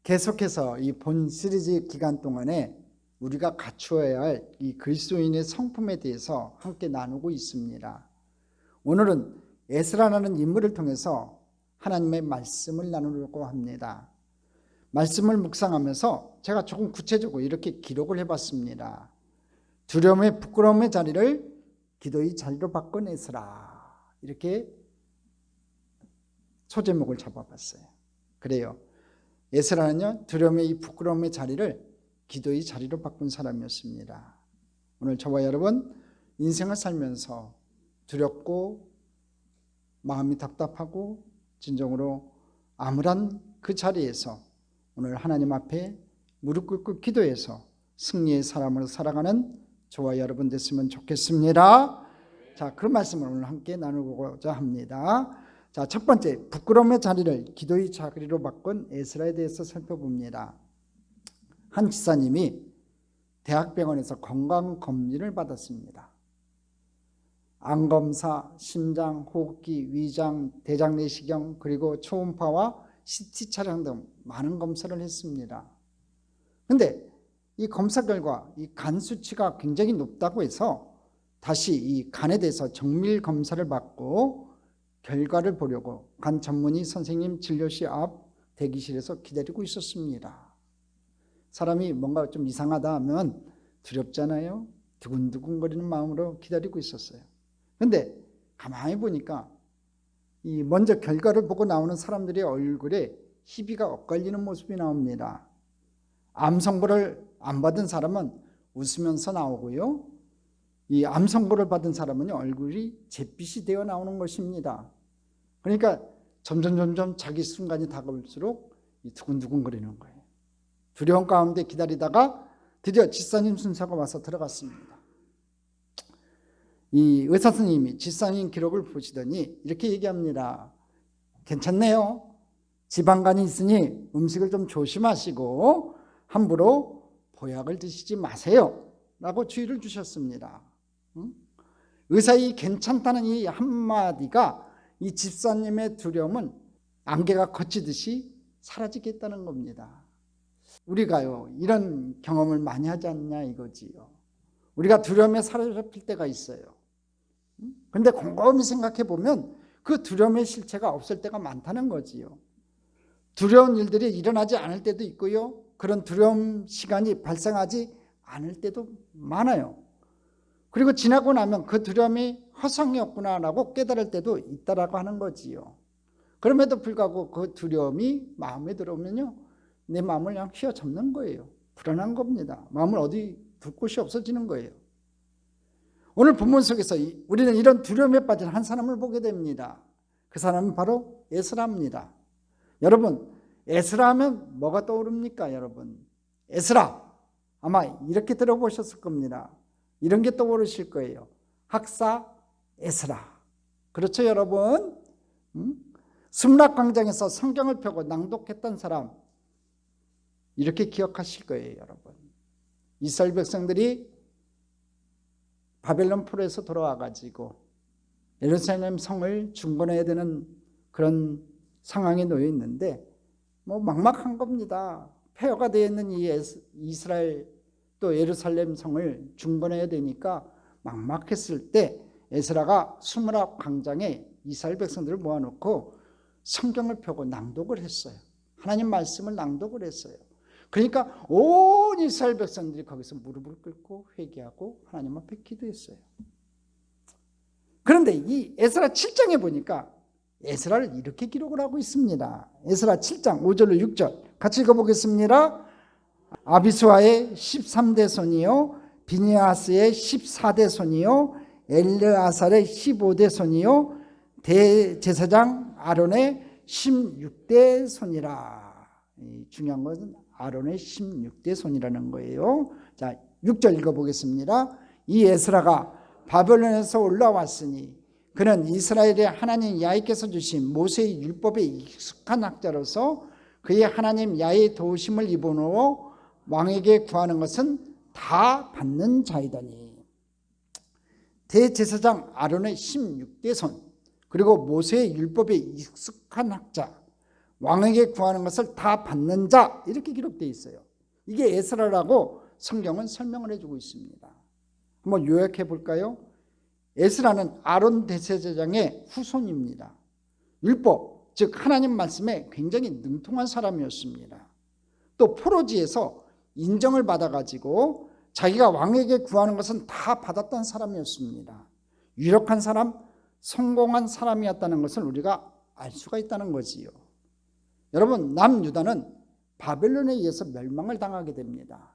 계속해서 이 본 시리즈 기간 동안에 우리가 갖추어야 할 이 그리스도인의 성품에 대해서 함께 나누고 있습니다. 오늘은 에스라라는 인물을 통해서 하나님의 말씀을 나누려고 합니다. 말씀을 묵상하면서 제가 조금 구체적으로 이렇게 기록을 해봤습니다. 두려움의 부끄러움의 자리를 기도의 자리로 바꾼 에스라, 이렇게 소제목을 잡아봤어요. 그래요. 에스라는요, 두려움의 이 부끄러움의 자리를 기도의 자리로 바꾼 사람이었습니다. 오늘 저와 여러분 인생을 살면서 두렵고 마음이 답답하고 진정으로 암울한 그 자리에서 오늘 하나님 앞에 무릎 꿇고 기도해서 승리의 사람으로 살아가는 저와 여러분 됐으면 좋겠습니다. 자, 그 말씀을 오늘 함께 나누고자 합니다. 자, 첫 번째, 부끄러움의 자리를 기도의 자리로 바꾼 에스라에 대해서 살펴봅니다. 한 지사님이 대학병원에서 건강검진을 받았습니다. 암검사, 심장, 호흡기, 위장, 대장 내시경, 그리고 초음파와 CT 촬영 등 많은 검사를 했습니다. 그런데 이 검사 결과 이 간 수치가 굉장히 높다고 해서 다시 이 간에 대해서 정밀 검사를 받고 결과를 보려고 간 전문의 선생님 진료실 앞 대기실에서 기다리고 있었습니다. 사람이 뭔가 좀 이상하다 하면 두렵잖아요. 두근두근거리는 마음으로 기다리고 있었어요. 그런데 가만히 보니까 이 먼저 결과를 보고 나오는 사람들의 얼굴에 희비가 엇갈리는 모습이 나옵니다. 암 선고를 안 받은 사람은 웃으면서 나오고요, 이 암 선고를 받은 사람은 얼굴이 잿빛이 되어 나오는 것입니다. 그러니까 점점 자기 순간이 다가올수록 두근두근거리는 거예요. 두려움 가운데 기다리다가 드디어 지사님 순서가 와서 들어갔습니다. 이 의사 선생님이 지사님 기록을 보시더니 이렇게 얘기합니다. 괜찮네요. 지방간이 있으니 음식을 좀 조심하시고 함부로 보약을 드시지 마세요 라고 주의를 주셨습니다. 의사의 괜찮다는 이 한마디가 이 집사님의 두려움은 안개가 걷히듯이 사라지겠다는 겁니다. 우리가요, 이런 경험을 많이 하지 않냐 이거지요. 우리가 두려움에 사로잡힐 때가 있어요. 그런데 곰곰이 생각해 보면 그 두려움의 실체가 없을 때가 많다는 거지요. 두려운 일들이 일어나지 않을 때도 있고요, 그런 두려움 시간이 발생하지 않을 때도 많아요. 그리고 지나고 나면 그 두려움이 허상이었구나라고 깨달을 때도 있다라고 하는 거지요. 그럼에도 불구하고 그 두려움이 마음에 들어오면요, 내 마음을 그냥 휘어잡는 거예요. 불안한 겁니다. 마음을 어디 둘 곳이 없어지는 거예요. 오늘 본문 속에서 우리는 이런 두려움에 빠진 한 사람을 보게 됩니다. 그 사람은 바로 에스라입니다. 여러분, 에스라 하면 뭐가 떠오릅니까? 여러분, 에스라 아마 이렇게 들어보셨을 겁니다. 이런 게 떠오르실 거예요. 학사 에스라. 그렇죠, 여러분? 승락광장에서 성경을 펴고 낭독했던 사람, 이렇게 기억하실 거예요, 여러분. 이스라엘 백성들이 바벨론 포로에서 돌아와가지고 예루살렘 성을 중건해야 되는 그런 상황에 놓여 있는데 막막한 겁니다. 폐허가 되어 있는 이 이스라엘 또 예루살렘 성을 중건해야 되니까 막막했을 때 에스라가 수므라 광장에 이스라엘 백성들을 모아놓고 성경을 펴고 낭독을 했어요. 하나님 말씀을 낭독을 했어요. 그러니까 온 이스라엘 백성들이 거기서 무릎을 꿇고 회개하고 하나님 앞에 기도했어요. 그런데 이 에스라 7장에 보니까 에스라를 이렇게 기록을 하고 있습니다. 에스라 7장 5절로 6절 같이 읽어보겠습니다. 아비수아의 13대 손이요, 비니아스의 14대 손이요, 엘르아살의 15대 손이요, 대제사장 아론의 16대 손이라. 중요한 것은 아론의 16대 손이라는 거예요. 자, 6절 읽어보겠습니다. 이 에스라가 바벨론에서 올라왔으니 그는 이스라엘의 하나님 야훼께서 주신 모세의 율법에 익숙한 학자로서 그의 하나님 야훼의 도우심을 입어놓어 왕에게 구하는 것은 다 받는 자이더니. 대제사장 아론의 16대 손, 그리고 모세의 율법에 익숙한 학자, 왕에게 구하는 것을 다 받는 자, 이렇게 기록되어 있어요. 이게 에스라라고 성경은 설명을 해주고 있습니다. 한번 요약해 볼까요? 에스라는 아론 대제사장의 후손입니다. 율법, 즉 하나님 말씀에 굉장히 능통한 사람이었습니다. 또 포로지에서 인정을 받아가지고 자기가 왕에게 구하는 것은 다 받았던 사람이었습니다. 유력한 사람, 성공한 사람이었다는 것을 우리가 알 수가 있다는 거지요. 여러분, 남유다는 바벨론에 의해서 멸망을 당하게 됩니다.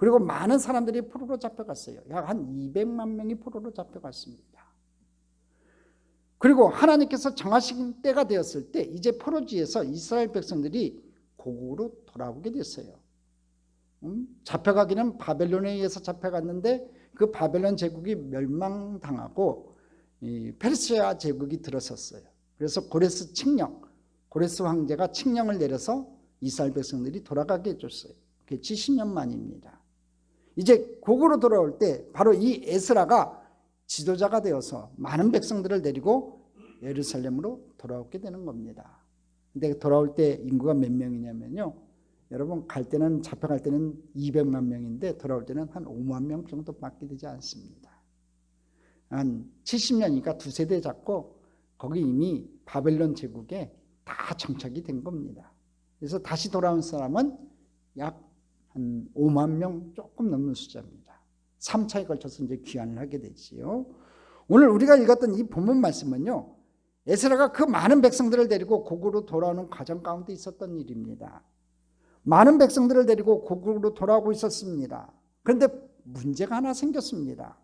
그리고 많은 사람들이 포로로 잡혀갔어요. 약 한 200만 명이 포로로 잡혀갔습니다. 그리고 하나님께서 정하신 때가 되었을 때 이제 포로지에서 이스라엘 백성들이 고국으로 돌아오게 됐어요. 잡혀가기는 바벨론에 의해서 잡혀갔는데 그 바벨론 제국이 멸망당하고 페르시아 제국이 들어섰어요. 그래서 고레스 칙령, 고레스 황제가 칙령을 내려서 이스라엘 백성들이 돌아가게 해줬어요. 그게 70년 만입니다. 이제 고국으로 돌아올 때 바로 이 에스라가 지도자가 되어서 많은 백성들을 데리고 예루살렘으로 돌아오게 되는 겁니다. 근데 돌아올 때 인구가 몇 명이냐면요, 여러분, 갈 때는, 잡혀갈 때는 200만 명인데 돌아올 때는 한 5만 명 정도밖에 되지 않습니다. 한 70년이니까 두 세대 잡고 거기 이미 바벨론 제국에 다 정착이 된 겁니다. 그래서 다시 돌아온 사람은 약 한 5만 명 조금 넘는 숫자입니다. 3차에 걸쳐서 이제 귀환을 하게 되지요. 오늘 우리가 읽었던 이 본문 말씀은요, 에스라가 그 많은 백성들을 데리고 고국으로 돌아오는 과정 가운데 있었던 일입니다. 많은 백성들을 데리고 고국으로 돌아오고 있었습니다. 그런데 문제가 하나 생겼습니다.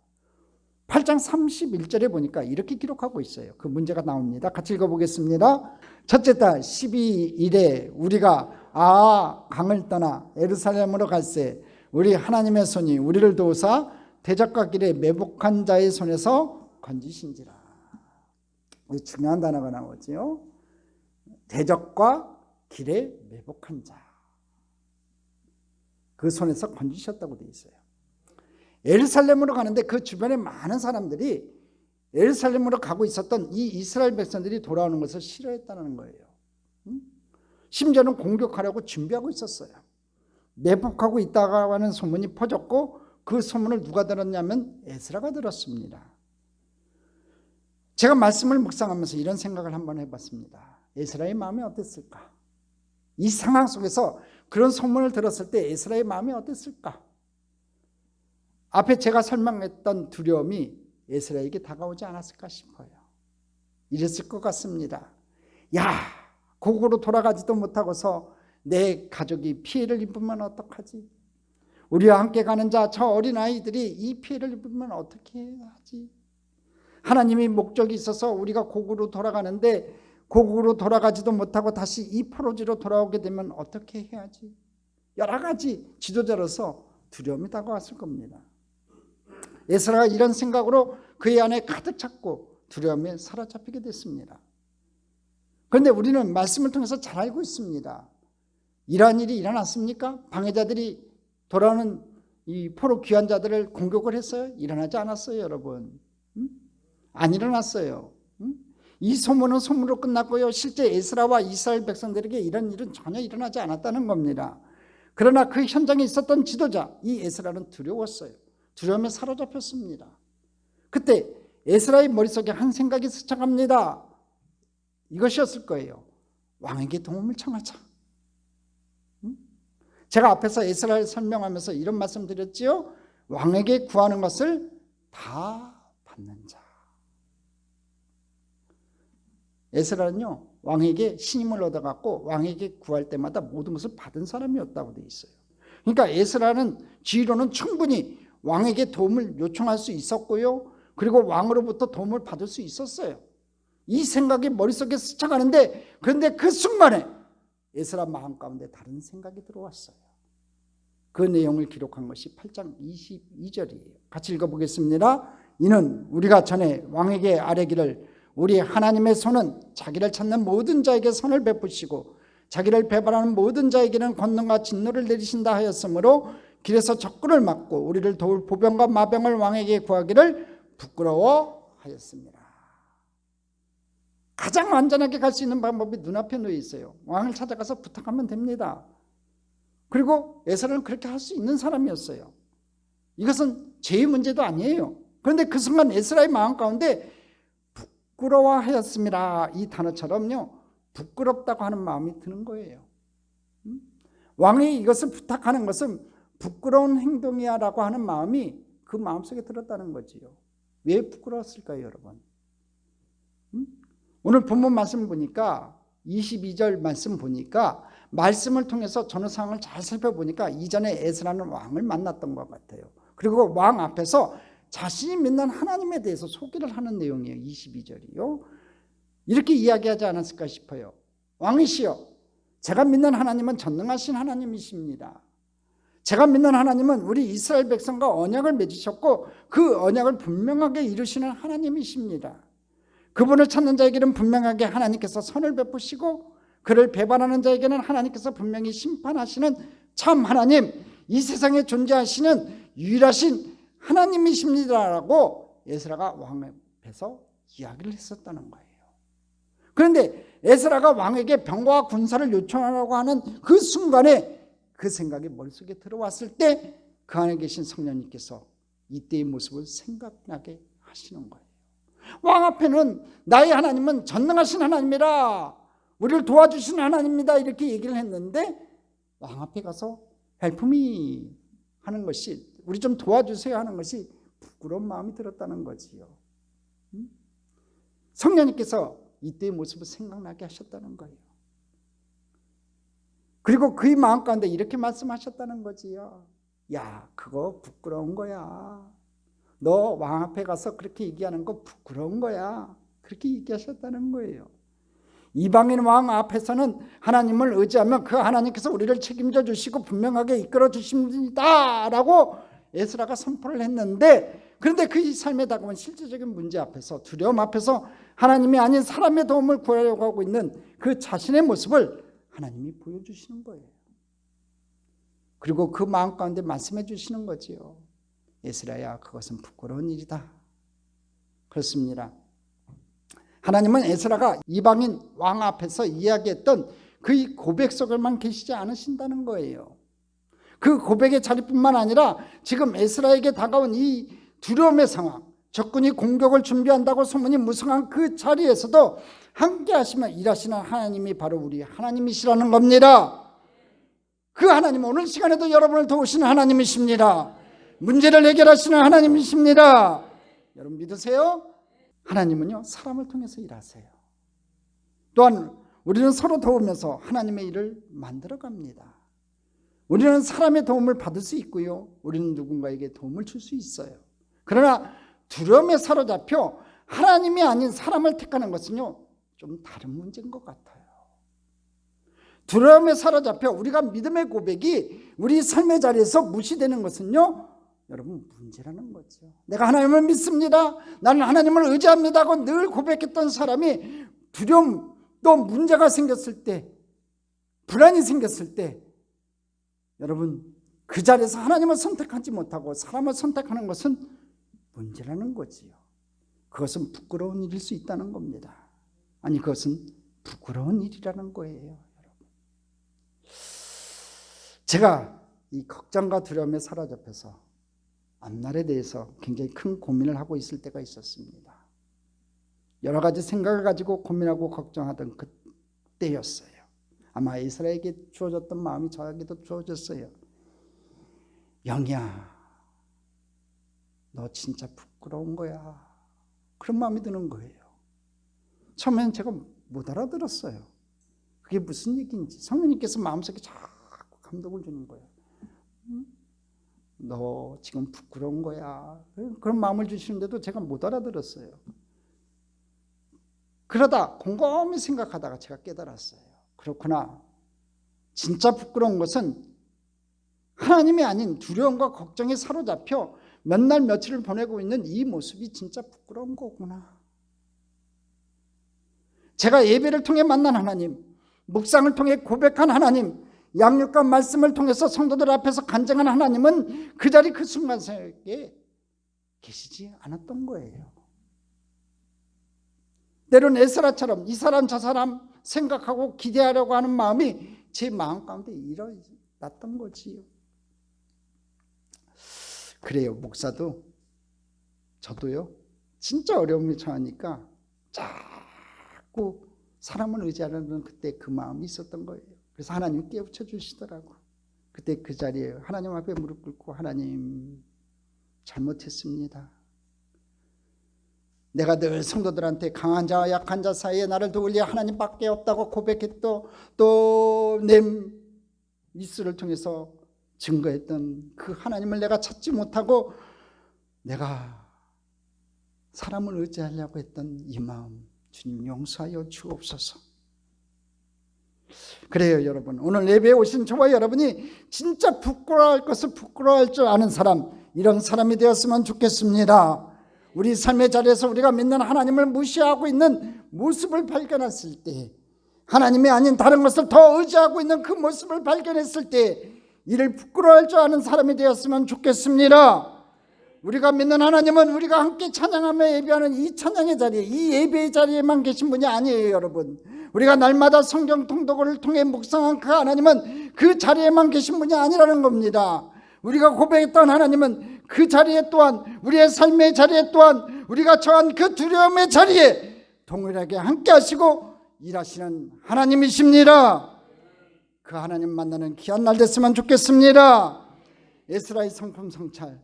8장 31절에 보니까 이렇게 기록하고 있어요. 그 문제가 나옵니다. 같이 읽어보겠습니다. 첫째 달 12일에 우리가 강을 떠나 예루살렘으로 갈새 우리 하나님의 손이 우리를 도우사 대적과 길에 매복한 자의 손에서 건지신지라. 중요한 단어가 나오지요. 대적과 길에 매복한 자, 그 손에서 건지셨다고 되어 있어요. 예루살렘으로 가는데 그 주변에 많은 사람들이 예루살렘으로 가고 있었던 이 이스라엘 백성들이 돌아오는 것을 싫어했다는 거예요. 심지어는 공격하려고 준비하고 있었어요. 매복하고 있다가 하는 소문이 퍼졌고 그 소문을 누가 들었냐면 에스라가 들었습니다. 제가 말씀을 묵상하면서 이런 생각을 한번 해봤습니다. 에스라의 마음이 어땠을까? 이 상황 속에서 그런 소문을 들었을 때 에스라의 마음이 어땠을까? 앞에 제가 설명했던 두려움이 에스라에게 다가오지 않았을까 싶어요. 이랬을 것 같습니다. 야, 고국으로 돌아가지도 못하고서 내 가족이 피해를 입으면 어떡하지? 우리와 함께 가는 자, 저 어린아이들이 이 피해를 입으면 어떻게 하지? 하나님이 목적이 있어서 우리가 고국으로 돌아가는데 고국으로 돌아가지도 못하고 다시 이 포로지로 돌아오게 되면 어떻게 해야지? 여러 가지 지도자로서 두려움이 다가왔을 겁니다. 에스라가 이런 생각으로 그의 안에 가득 찼고 두려움에 사로잡히게 됐습니다. 그런데 우리는 말씀을 통해서 잘 알고 있습니다. 이러한 일이 일어났습니까? 방해자들이 돌아오는 이 포로 귀환자들을 공격을 했어요? 일어나지 않았어요, 여러분. 안 일어났어요. 이 소문은 소문으로 끝났고요. 실제 에스라와 이스라엘 백성들에게 이런 일은 전혀 일어나지 않았다는 겁니다. 그러나 그 현장에 있었던 지도자, 이 에스라는 두려웠어요. 두려움에 사로잡혔습니다. 그때 에스라의 머릿속에 한 생각이 스쳐갑니다. 이것이었을 거예요. 왕에게 도움을 청하자. 제가 앞에서 에스라를 설명하면서 이런 말씀 드렸지요. 왕에게 구하는 것을 다 받는 자. 에스라는요, 왕에게 신임을 얻어갖고 왕에게 구할 때마다 모든 것을 받은 사람이었다고 되어 있어요. 그러니까 에스라는 지휘로는 충분히 왕에게 도움을 요청할 수 있었고요. 그리고 왕으로부터 도움을 받을 수 있었어요. 이 생각이 머릿속에 스쳐가는데, 그런데 그 순간에 에스라 마음 가운데 다른 생각이 들어왔어요. 그 내용을 기록한 것이 8장 22절이에요. 같이 읽어보겠습니다. 이는 우리가 전에 왕에게 아뢰기를 우리 하나님의 손은 자기를 찾는 모든 자에게 선을 베푸시고 자기를 배반하는 모든 자에게는 권능과 진노를 내리신다 하였으므로 길에서 적군을 막고 우리를 도울 보병과 마병을 왕에게 구하기를 부끄러워하였습니다. 가장 완전하게 갈 수 있는 방법이 눈앞에 놓여 있어요. 왕을 찾아가서 부탁하면 됩니다. 그리고 에스라는 그렇게 할 수 있는 사람이었어요. 이것은 죄의 문제도 아니에요. 그런데 그 순간 에스라의 마음 가운데 부끄러워하였습니다. 이 단어처럼요, 부끄럽다고 하는 마음이 드는 거예요. 왕이 이것을 부탁하는 것은 부끄러운 행동이야 라고 하는 마음이 그 마음속에 들었다는 거지요. 왜 부끄러웠을까요, 여러분? 오늘 본문 말씀 보니까 22절 말씀 보니까 말씀을 통해서 전후 상황을 잘 살펴보니까 이전에 에스라는 왕을 만났던 것 같아요. 그리고 왕 앞에서 자신이 믿는 하나님에 대해서 소개를 하는 내용이에요. 22절이요. 이렇게 이야기하지 않았을까 싶어요. 왕이시여, 제가 믿는 하나님은 전능하신 하나님이십니다. 제가 믿는 하나님은 우리 이스라엘 백성과 언약을 맺으셨고 그 언약을 분명하게 이루시는 하나님이십니다. 그분을 찾는 자에게는 분명하게 하나님께서 선을 베푸시고 그를 배반하는 자에게는 하나님께서 분명히 심판하시는 참 하나님, 이 세상에 존재하시는 유일하신 하나님이십니다라고 에스라가 왕 앞에서 이야기를 했었다는 거예요. 그런데 에스라가 왕에게 병거와 군사를 요청하라고 하는 그 순간에 그 생각이 머릿속에 들어왔을 때 그 안에 계신 성령님께서 이때의 모습을 생각나게 하시는 거예요. 왕 앞에는 나의 하나님은 전능하신 하나님이라, 우리를 도와주시는 하나님입니다, 이렇게 얘기를 했는데 왕 앞에 가서 헬프미 하는 것이, 우리 좀 도와주세요 하는 것이 부끄러운 마음이 들었다는 거지요. 성령님께서 이때의 모습을 생각나게 하셨다는 거예요. 그리고 그의 마음 가운데 이렇게 말씀하셨다는 거지요. 야, 그거 부끄러운 거야. 너 왕 앞에 가서 그렇게 얘기하는 거 부끄러운 거야. 그렇게 얘기하셨다는 거예요. 이방인 왕 앞에서는 하나님을 의지하면 그 하나님께서 우리를 책임져 주시고 분명하게 이끌어 주십니다 라고 에스라가 선포를 했는데, 그런데 그 삶에 다가온 실제적인 문제 앞에서, 두려움 앞에서 하나님이 아닌 사람의 도움을 구하려고 하고 있는 그 자신의 모습을 하나님이 보여주시는 거예요. 그리고 그 마음 가운데 말씀해 주시는 거지요. 에스라야, 그것은 부끄러운 일이다. 그렇습니다. 하나님은 에스라가 이방인 왕 앞에서 이야기했던 그의 고백 속에만 계시지 않으신다는 거예요. 그 고백의 자리뿐만 아니라 지금 에스라에게 다가온 이 두려움의 상황, 적군이 공격을 준비한다고 소문이 무성한 그 자리에서도 함께 하시며 일하시는 하나님이 바로 우리 하나님이시라는 겁니다. 그 하나님은 오늘 시간에도 여러분을 도우시는 하나님이십니다. 문제를 해결하시는 하나님이십니다. 여러분 믿으세요? 하나님은요, 사람을 통해서 일하세요. 또한 우리는 서로 도우면서 하나님의 일을 만들어갑니다. 우리는 사람의 도움을 받을 수 있고요, 우리는 누군가에게 도움을 줄 수 있어요. 그러나 두려움에 사로잡혀 하나님이 아닌 사람을 택하는 것은요, 좀 다른 문제인 것 같아요. 두려움에 사로잡혀 우리가 믿음의 고백이 우리 삶의 자리에서 무시되는 것은요, 여러분 문제라는 거죠. 내가 하나님을 믿습니다, 나는 하나님을 의지합니다 하고 늘 고백했던 사람이 두려움, 또 문제가 생겼을 때, 불안이 생겼을 때, 여러분 그 자리에서 하나님을 선택하지 못하고 사람을 선택하는 것은 문제라는 거지요. 그것은 부끄러운 일일 수 있다는 겁니다. 아니, 그것은 부끄러운 일이라는 거예요. 여러분, 제가 이 걱정과 두려움에 사로잡혀서 앞날에 대해서 굉장히 큰 고민을 하고 있을 때가 있었습니다. 여러 가지 생각을 가지고 고민하고 걱정하던 그때였어요. 아마 이스라엘에게 주어졌던 마음이 저에게도 주어졌어요. 영희야, 너 진짜 부끄러운 거야. 그런 마음이 드는 거예요. 처음에는 제가 못 알아들었어요. 그게 무슨 얘기인지. 성령님께서 마음속에 자꾸 감동을 주는 거예요. 너 지금 부끄러운 거야. 그런 마음을 주시는데도 제가 못 알아들었어요. 그러다 곰곰이 생각하다가 제가 깨달았어요. 그렇구나. 진짜 부끄러운 것은 하나님이 아닌 두려움과 걱정에 사로잡혀 몇 날 며칠을 보내고 있는 이 모습이 진짜 부끄러운 거구나. 제가 예배를 통해 만난 하나님, 묵상을 통해 고백한 하나님, 양육과 말씀을 통해서 성도들 앞에서 간증한 하나님은 그 자리 그 순간에 계시지 않았던 거예요. 때로는 에스라처럼 이 사람 저 사람 생각하고 기대하려고 하는 마음이 제 마음 가운데 일어났던 거지요. 그래요. 목사도 저도요. 진짜 어려움이 처하니까 자꾸 사람을 의지하려는 그때 그 마음이 있었던 거예요. 그래서 하나님 깨우쳐 주시더라고. 그때 그 자리에 하나님 앞에 무릎 꿇고 하나님 잘못했습니다. 내가 늘 성도들한테 강한 자와 약한 자 사이에 나를 도울 리 하나님밖에 없다고 고백했고 또 내 입술을 통해서 증거했던 그 하나님을 내가 찾지 못하고 내가 사람을 의지하려고 했던 이 마음 주님 용서하여 주옵소서. 그래요 여러분, 오늘 예배에 오신 저와 여러분이 진짜 부끄러워할 것을 부끄러워할 줄 아는 사람, 이런 사람이 되었으면 좋겠습니다. 우리 삶의 자리에서 우리가 믿는 하나님을 무시하고 있는 모습을 발견했을 때, 하나님이 아닌 다른 것을 더 의지하고 있는 그 모습을 발견했을 때 이를 부끄러워할 줄 아는 사람이 되었으면 좋겠습니다. 우리가 믿는 하나님은 우리가 함께 찬양하며 예배하는 이 찬양의 자리에, 이 예배의 자리에만 계신 분이 아니에요 여러분. 우리가 날마다 성경 통독을 통해 묵상한 그 하나님은 그 자리에만 계신 분이 아니라는 겁니다. 우리가 고백했던 하나님은 그 자리에 또한, 우리의 삶의 자리에 또한, 우리가 처한 그 두려움의 자리에 동일하게 함께 하시고 일하시는 하나님이십니다. 그 하나님 만나는 귀한 날 됐으면 좋겠습니다. 에스라의 성품 성찰,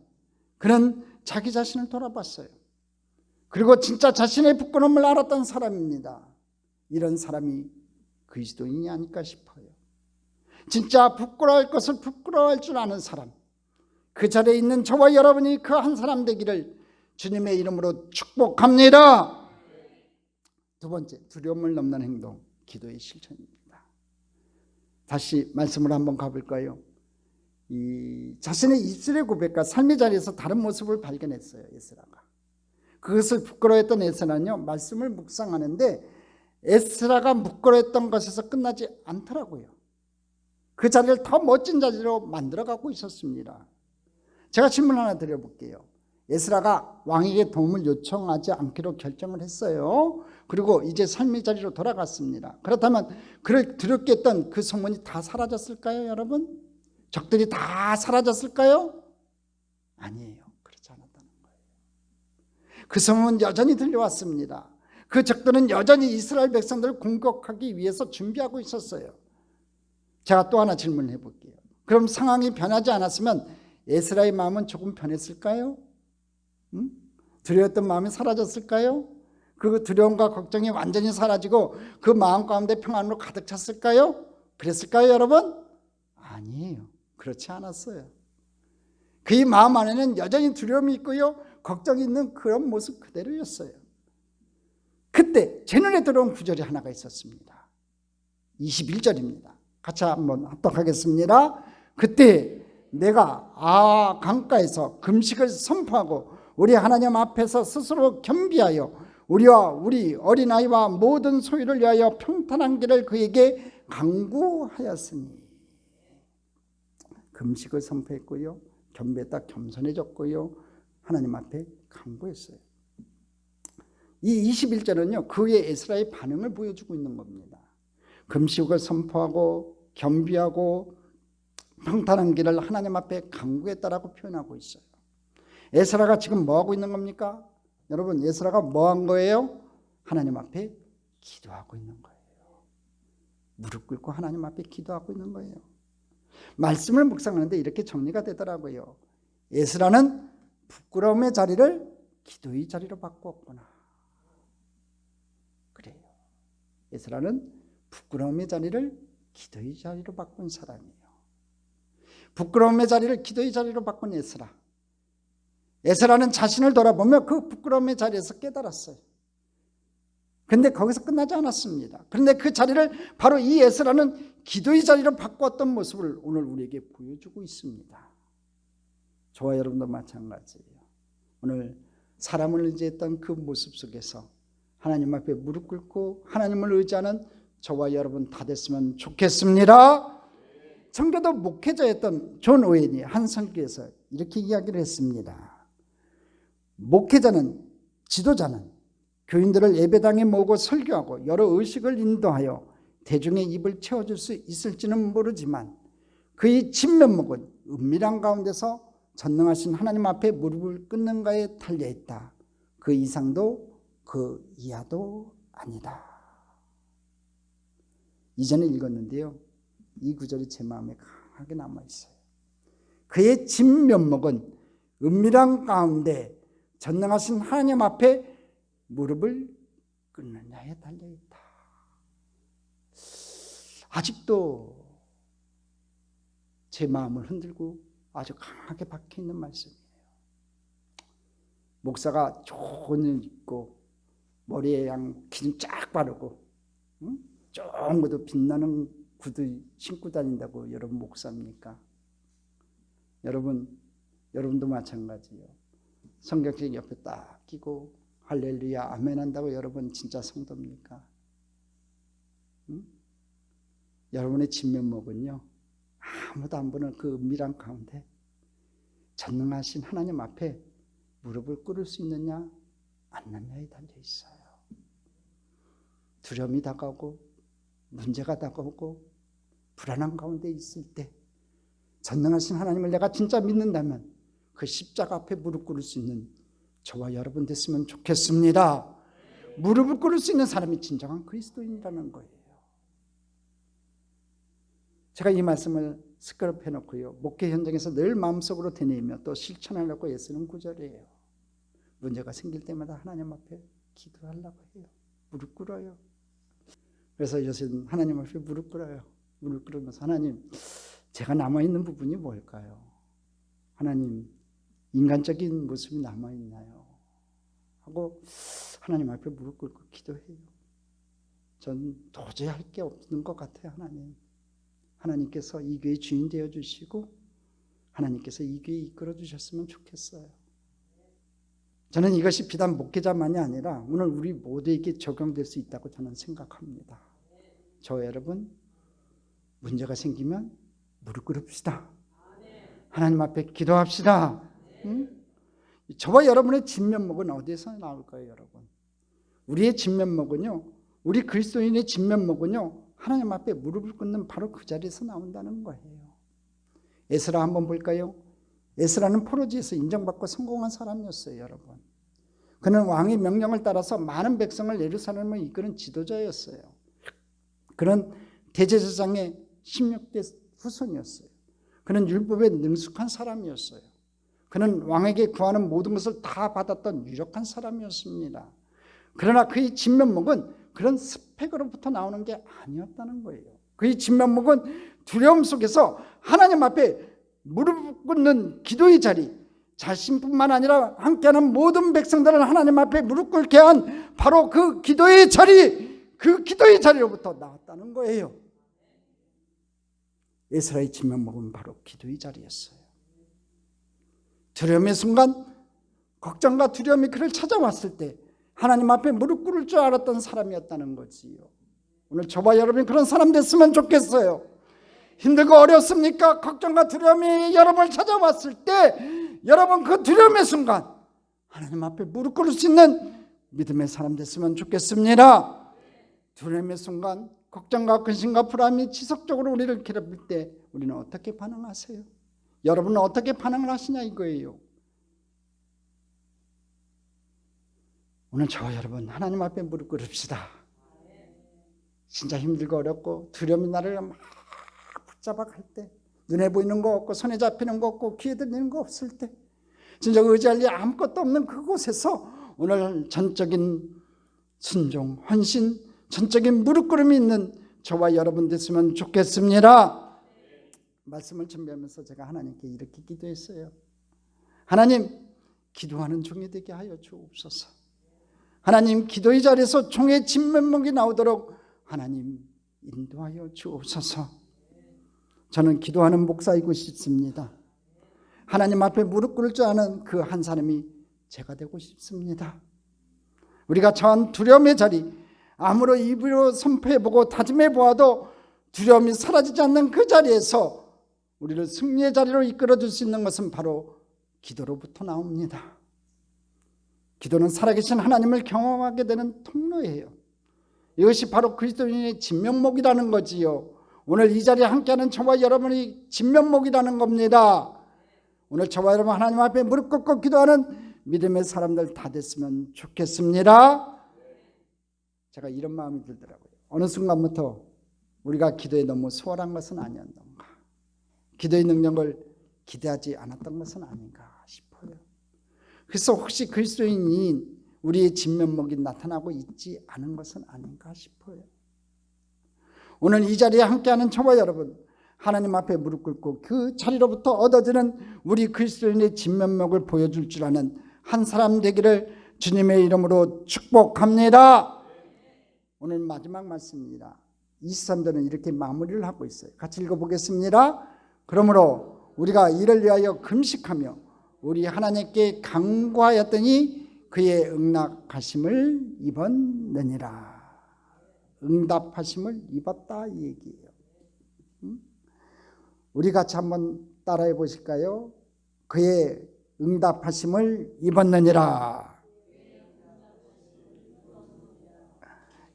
그는 자기 자신을 돌아봤어요. 그리고 진짜 자신의 부끄러움을 알았던 사람입니다. 이런 사람이 그리스도인이 아닐까 싶어요. 진짜 부끄러워할 것을 부끄러워할 줄 아는 사람, 그 자리에 있는 저와 여러분이 그 한 사람 되기를 주님의 이름으로 축복합니다. 두 번째, 두려움을 넘는 행동, 기도의 실천입니다. 다시 말씀으로 한번 가볼까요? 이 자신의 입술의 고백과 삶의 자리에서 다른 모습을 발견했어요 에스라가. 그것을 부끄러워했던 에스라는요, 말씀을 묵상하는데 에스라가 부끄러워했던 것에서 끝나지 않더라고요. 그 자리를 더 멋진 자리로 만들어가고 있었습니다. 제가 질문 하나 드려볼게요. 에스라가 왕에게 도움을 요청하지 않기로 결정을 했어요. 그리고 이제 삶의 자리로 돌아갔습니다. 그렇다면 그를 두렵게 했던 그 소문이 다 사라졌을까요 여러분? 적들이 다 사라졌을까요? 아니에요. 그렇지 않았다는 거예요. 그 소문은 여전히 들려왔습니다. 그 적들은 여전히 이스라엘 백성들을 공격하기 위해서 준비하고 있었어요. 제가 또 하나 질문해 볼게요. 그럼 상황이 변하지 않았으면 에스라의 마음은 조금 변했을까요? 두려웠던 마음이 사라졌을까요? 그 두려움과 걱정이 완전히 사라지고 그 마음 가운데 평안으로 가득 찼을까요? 그랬을까요 여러분? 아니에요. 그렇지 않았어요. 그의 마음 안에는 여전히 두려움이 있고요, 걱정이 있는 그런 모습 그대로였어요. 그때 제 눈에 들어온 구절이 하나가 있었습니다. 21절입니다. 같이 한번 합독하겠습니다. 그때 내가 강가에서 금식을 선포하고 우리 하나님 앞에서 스스로 겸비하여 우리와 우리 어린아이와 모든 소유를 위하여 평탄한 길을 그에게 강구하였으니. 금식을 선포했고요, 겸비했다, 겸손해졌고요, 하나님 앞에 강구했어요. 이 21절은요 그의 에스라의 반응을 보여주고 있는 겁니다. 금식을 선포하고 겸비하고 평탄한 길을 하나님 앞에 강구했다라고 표현하고 있어요. 에스라가 지금 뭐하고 있는 겁니까? 여러분, 에스라가 뭐한 거예요? 하나님 앞에 기도하고 있는 거예요. 무릎 꿇고 하나님 앞에 기도하고 있는 거예요. 말씀을 묵상하는데 이렇게 정리가 되더라고요. 에스라는 부끄러움의 자리를 기도의 자리로 바꾸었구나. 그래요. 에스라는 부끄러움의 자리를 기도의 자리로 바꾼 사람이에요. 부끄러움의 자리를 기도의 자리로 바꾼 에스라. 에스라는 자신을 돌아보며 그 부끄러움의 자리에서 깨달았어요. 그런데 거기서 끝나지 않았습니다. 그런데 그 자리를 바로 이 에스라는 기도의 자리로 바꾸었던 모습을 오늘 우리에게 보여주고 있습니다. 저와 여러분도 마찬가지예요. 오늘 사람을 의지했던 그 모습 속에서 하나님 앞에 무릎 꿇고 하나님을 의지하는 저와 여러분 다 됐으면 좋겠습니다. 청교도 목회자였던 존 오웬이 한 설교에서 이렇게 이야기를 했습니다. 목회자는, 지도자는 교인들을 예배당에 모으고 설교하고 여러 의식을 인도하여 대중의 입을 채워줄 수 있을지는 모르지만 그의 진면목은 은밀한 가운데서 전능하신 하나님 앞에 무릎을 꿇는가에 달려있다. 그 이상도 그 이하도 아니다. 이전에 읽었는데요, 이 구절이 제 마음에 강하게 남아있어요. 그의 진면목은 은밀한 가운데 전능하신 하나님 앞에 무릎을 꿇느냐에 달려있다. 아직도 제 마음을 흔들고 아주 강하게 박혀있는 말씀이에요. 목사가 좋은 옷 입고 머리에 기름 쫙 바르고 좋은 것도 빛나는 구두 신고 다닌다고 여러분 목사입니까? 여러분도 마찬가지예요. 성경책 옆에 딱 끼고 할렐루야 아멘 한다고 여러분 진짜 성도입니까? 여러분의 진면목은요, 아무도 안 보는 그 은밀한 가운데 전능하신 하나님 앞에 무릎을 꿇을 수 있느냐 안 느냐에 달려 있어요. 두려움이 다가오고 문제가 다가오고 불안한 가운데 있을 때 전능하신 하나님을 내가 진짜 믿는다면 그 십자가 앞에 무릎 꿇을 수 있는 저와 여러분 됐으면 좋겠습니다. 무릎을 꿇을 수 있는 사람이 진정한 그리스도인이라는 거예요. 제가 이 말씀을 스크럽 해놓고요, 목회 현장에서 늘 마음속으로 되뇌이며 또 실천하려고 애쓰는 구절이에요. 문제가 생길 때마다 하나님 앞에 기도하려고 해요. 무릎 꿇어요. 그래서 요새 하나님 앞에 무릎 꿇어요. 무릎 꿇으면서 하나님, 제가 남아있는 부분이 뭘까요? 하나님, 인간적인 모습이 남아있나요? 하고 하나님 앞에 무릎 꿇고 기도해요. 전 도저히 할 게 없는 것 같아요. 하나님께서 이 교회 주인 되어주시고 하나님께서 이 교회 이끌어 주셨으면 좋겠어요. 저는 이것이 비단 목회자만이 아니라 오늘 우리 모두에게 적용될 수 있다고 저는 생각합니다. 저 여러분, 문제가 생기면 무릎 꿇읍시다. 하나님 앞에 기도합시다. 저와 여러분의 진면목은 어디서 나올까요, 여러분? 우리의 진면목은요, 우리 그리스도인의 진면목은요, 하나님 앞에 무릎을 꿇는 바로 그 자리에서 나온다는 거예요. 에스라 한번 볼까요? 에스라는 포로지에서 인정받고 성공한 사람이었어요, 여러분. 그는 왕의 명령을 따라서 많은 백성을 예루살렘을 이끄는 지도자였어요. 그는 대제사장의 16대 후손이었어요. 그는 율법에 능숙한 사람이었어요. 그는 왕에게 구하는 모든 것을 다 받았던 유력한 사람이었습니다. 그러나 그의 진면목은 그런 스펙으로부터 나오는 게 아니었다는 거예요. 그의 진면목은 두려움 속에서 하나님 앞에 무릎 꿇는 기도의 자리, 자신뿐만 아니라 함께하는 모든 백성들을 하나님 앞에 무릎 꿇게 한 바로 그 기도의 자리, 그 기도의 자리로부터 나왔다는 거예요. 에스라의 진면목은 바로 기도의 자리였어요. 두려움의 순간, 걱정과 두려움이 그를 찾아왔을 때 하나님 앞에 무릎 꿇을 줄 알았던 사람이었다는 거지요. 오늘 저와 여러분이 그런 사람 됐으면 좋겠어요. 힘들고 어렵습니까? 걱정과 두려움이 여러분을 찾아왔을 때 여러분 그 두려움의 순간 하나님 앞에 무릎 꿇을 수 있는 믿음의 사람 됐으면 좋겠습니다. 두려움의 순간, 걱정과 근심과 불안이 지속적으로 우리를 괴롭힐 때 우리는 어떻게 반응하세요? 여러분은 어떻게 반응을 하시냐 이거예요. 오늘 저와 여러분 하나님 앞에 무릎 꿇읍시다. 진짜 힘들고 어렵고 두려움이 나를 막 붙잡아갈 때, 눈에 보이는 거 없고 손에 잡히는 거 없고 귀에 들리는 거 없을 때, 진짜 의지할 일 아무것도 없는 그곳에서 오늘 전적인 순종, 헌신, 전적인 무릎 꿇음이 있는 저와 여러분 됐으면 좋겠습니다. 말씀을 준비하면서 제가 하나님께 이렇게 기도했어요. 하나님, 기도하는 종이 되게 하여 주옵소서. 하나님, 기도의 자리에서 종의 진면목이 나오도록 하나님 인도하여 주옵소서. 저는 기도하는 목사이고 싶습니다. 하나님 앞에 무릎 꿇을 줄 아는 그 한 사람이 제가 되고 싶습니다. 우리가 처한 두려움의 자리, 아무로 입으로 선포해보고 다짐해보아도 두려움이 사라지지 않는 그 자리에서 우리를 승리의 자리로 이끌어줄 수 있는 것은 바로 기도로부터 나옵니다. 기도는 살아계신 하나님을 경험하게 되는 통로예요. 이것이 바로 그리스도인의 진면목이라는 거지요. 오늘 이 자리에 함께하는 저와 여러분이 진면목이라는 겁니다. 오늘 저와 여러분 하나님 앞에 무릎 꿇고 기도하는 믿음의 사람들 다 됐으면 좋겠습니다. 제가 이런 마음이 들더라고요. 어느 순간부터 우리가 기도에 너무 소홀한 것은 아니었던가, 기도의 능력을 기대하지 않았던 것은 아닌가 싶어요. 그래서 혹시 그리스도인이 우리의 진면목이 나타나고 있지 않은 것은 아닌가 싶어요. 오늘 이 자리에 함께하는 저와 여러분, 하나님 앞에 무릎 꿇고 그 자리로부터 얻어지는 우리 그리스도인의 진면목을 보여줄 줄 아는 한 사람 되기를 주님의 이름으로 축복합니다. 오늘 마지막 말씀입니다. 23절은 이렇게 마무리를 하고 있어요. 같이 읽어보겠습니다. 그러므로 우리가 이를 위하여 금식하며 우리 하나님께 간구하였더니 그의 응답하심을 입었느니라. 응답하심을 입었다 이 얘기예요. 우리 같이 한번 따라해 보실까요? 그의 응답하심을 입었느니라.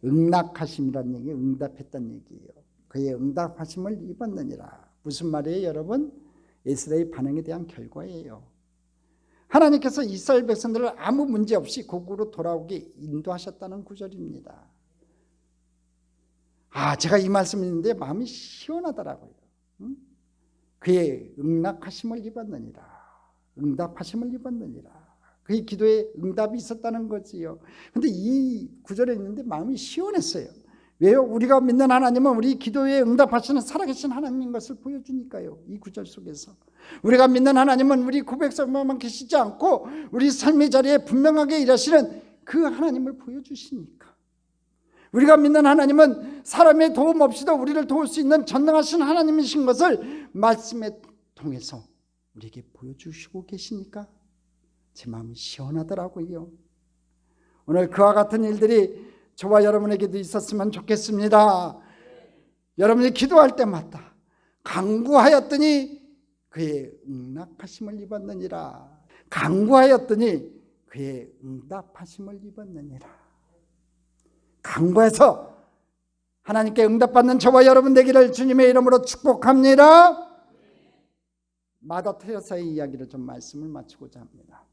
응답하심이라는 얘기, 응답했다는 얘기예요. 그의 응답하심을 입었느니라. 무슨 말이에요, 여러분? 에스라의 반응에 대한 결과예요. 하나님께서 이스라엘 백성들을 아무 문제 없이 고국으로 돌아오게 인도하셨다는 구절입니다. 제가 이 말씀을 듣는데 마음이 시원하더라고요. 그의 응답하심을 입었느니라. 응답하심을 입었느니라. 그의 기도에 응답이 있었다는 거지요. 그런데 이 구절에 있는데 마음이 시원했어요. 왜요? 우리가 믿는 하나님은 우리 기도에 응답하시는 살아계신 하나님인 것을 보여주니까요. 이 구절 속에서 우리가 믿는 하나님은 우리 고백성만 계시지 않고 우리 삶의 자리에 분명하게 일하시는 그 하나님을 보여주시니까. 우리가 믿는 하나님은 사람의 도움 없이도 우리를 도울 수 있는 전능하신 하나님이신 것을 말씀에 통해서 우리에게 보여주시고 계시니까 제 마음이 시원하더라고요. 오늘 그와 같은 일들이 저와 여러분에게도 있었으면 좋겠습니다. 여러분이 기도할 때마다 간구하였더니 그의 응답하심을 입었느니라. 간구하였더니 그의 응답하심을 입었느니라. 간구해서 하나님께 응답받는 저와 여러분 되기를 주님의 이름으로 축복합니다. 마더 테레사의 이야기를 좀 말씀을 마치고자 합니다.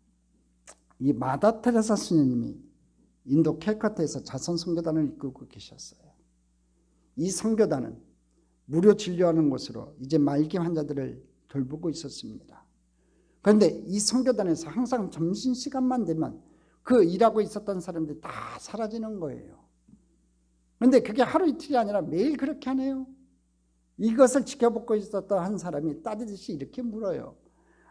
이 마더 테레사 수녀님이 인도 캘커타에서 자선 선교단을 이끌고 계셨어요. 이 선교단은 무료 진료하는 곳으로 이제 말기 환자들을 돌보고 있었습니다. 그런데 이 선교단에서 항상 점심시간만 되면 그 일하고 있었던 사람들이 다 사라지는 거예요. 그런데 그게 하루 이틀이 아니라 매일 그렇게 하네요. 이것을 지켜보고 있었던 한 사람이 따지듯이 이렇게 물어요.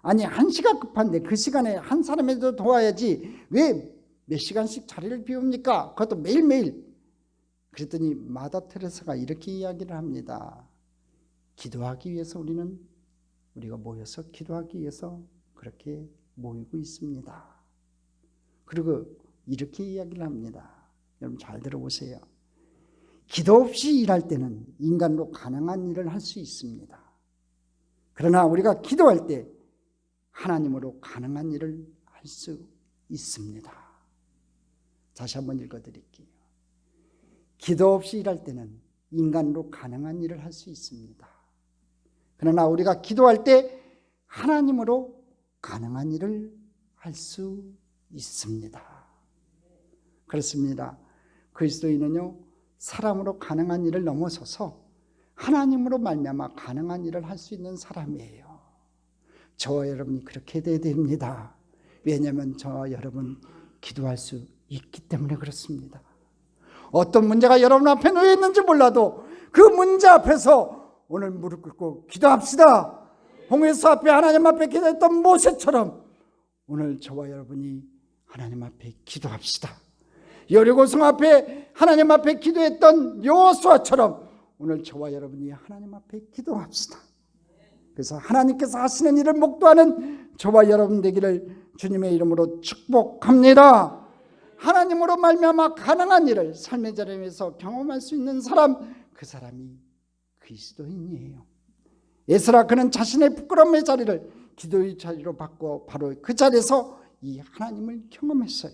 아니, 한 시가 급한데 그 시간에 한 사람이라도 도와야지 왜 몇 시간씩 자리를 비웁니까? 그것도 매일매일. 그랬더니 마더 테레사가 이렇게 이야기를 합니다. 기도하기 위해서 우리가 모여서 기도하기 위해서 그렇게 모이고 있습니다. 그리고 이렇게 이야기를 합니다. 여러분 잘 들어보세요. 기도 없이 일할 때는 인간으로 가능한 일을 할 수 있습니다. 그러나 우리가 기도할 때 하나님으로 가능한 일을 할 수 있습니다. 다시 한번 읽어드릴게요. 기도 없이 일할 때는 인간으로 가능한 일을 할 수 있습니다. 그러나 우리가 기도할 때 하나님으로 가능한 일을 할 수 있습니다. 그렇습니다. 그리스도인은요, 사람으로 가능한 일을 넘어서서 하나님으로 말미암아 가능한 일을 할 수 있는 사람이에요. 저와 여러분이 그렇게 돼야 됩니다. 왜냐하면 저와 여러분 기도할 수 있기 때문에 그렇습니다. 어떤 문제가 여러분 앞에 놓여 있는지 몰라도 그 문제 앞에서 오늘 무릎 꿇고 기도합시다. 홍해수 앞에 하나님 앞에 기도했던 모세처럼 오늘 저와 여러분이 하나님 앞에 기도합시다. 여리고성 앞에 하나님 앞에 기도했던 여호수아처럼 오늘 저와 여러분이 하나님 앞에 기도합시다. 그래서 하나님께서 하시는 일을 목도하는 저와 여러분 되기를 주님의 이름으로 축복합니다. 하나님으로 말미암아 가능한 일을 삶의 자리에서 경험할 수 있는 사람, 그 사람이 그리스도인이에요. 에스라 그는 자신의 부끄러움의 자리를 기도의 자리로 바꿔 바로 그 자리에서 이 하나님을 경험했어요.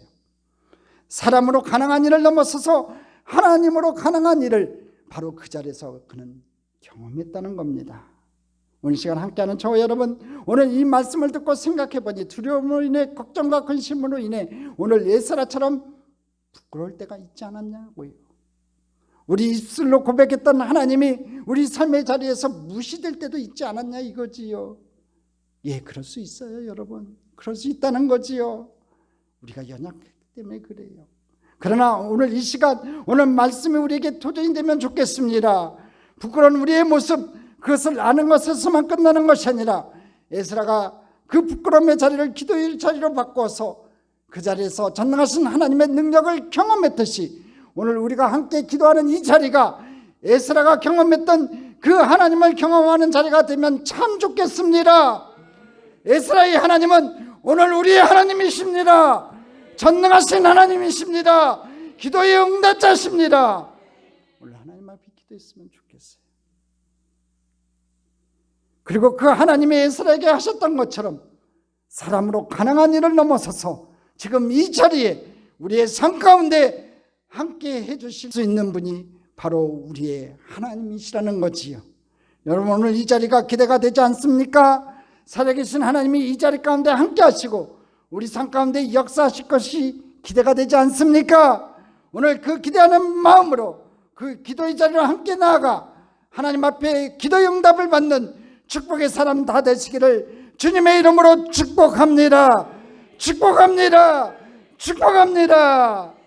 사람으로 가능한 일을 넘어서서 하나님으로 가능한 일을 바로 그 자리에서 그는 경험했다는 겁니다. 오늘 시간 함께하는 저와 여러분, 오늘 이 말씀을 듣고 생각해 보니 두려움으로 인해, 걱정과 근심으로 인해 오늘 에스라처럼 부끄러울 때가 있지 않았냐고요. 우리 입술로 고백했던 하나님이 우리 삶의 자리에서 무시될 때도 있지 않았냐 이거지요. 예, 그럴 수 있어요, 여러분. 그럴 수 있다는 거지요. 우리가 연약하기 때문에 그래요. 그러나 오늘 이 시간, 오늘 말씀이 우리에게 도전이 되면 좋겠습니다. 부끄러운 우리의 모습, 그것을 아는 것에서만 끝나는 것이 아니라 에스라가 그 부끄러움의 자리를 기도의 자리로 바꿔서 그 자리에서 전능하신 하나님의 능력을 경험했듯이 오늘 우리가 함께 기도하는 이 자리가 에스라가 경험했던 그 하나님을 경험하는 자리가 되면 참 좋겠습니다. 에스라의 하나님은 오늘 우리의 하나님이십니다. 전능하신 하나님이십니다. 기도의 응답자십니다. 오늘 하나님 앞에 기도했으면 좋겠어요. 그리고 그 하나님이 에스라에게 하셨던 것처럼 사람으로 가능한 일을 넘어서서 지금 이 자리에 우리의 삶 가운데 함께 해주실 수 있는 분이 바로 우리의 하나님이시라는 거지요. 여러분, 오늘 이 자리가 기대가 되지 않습니까? 살아계신 하나님이 이 자리 가운데 함께 하시고 우리 삶 가운데 역사하실 것이 기대가 되지 않습니까? 오늘 그 기대하는 마음으로 그 기도의 자리로 함께 나아가 하나님 앞에 기도의 응답을 받는 축복의 사람 다 되시기를 주님의 이름으로 축복합니다. 축복합니다. 축복합니다.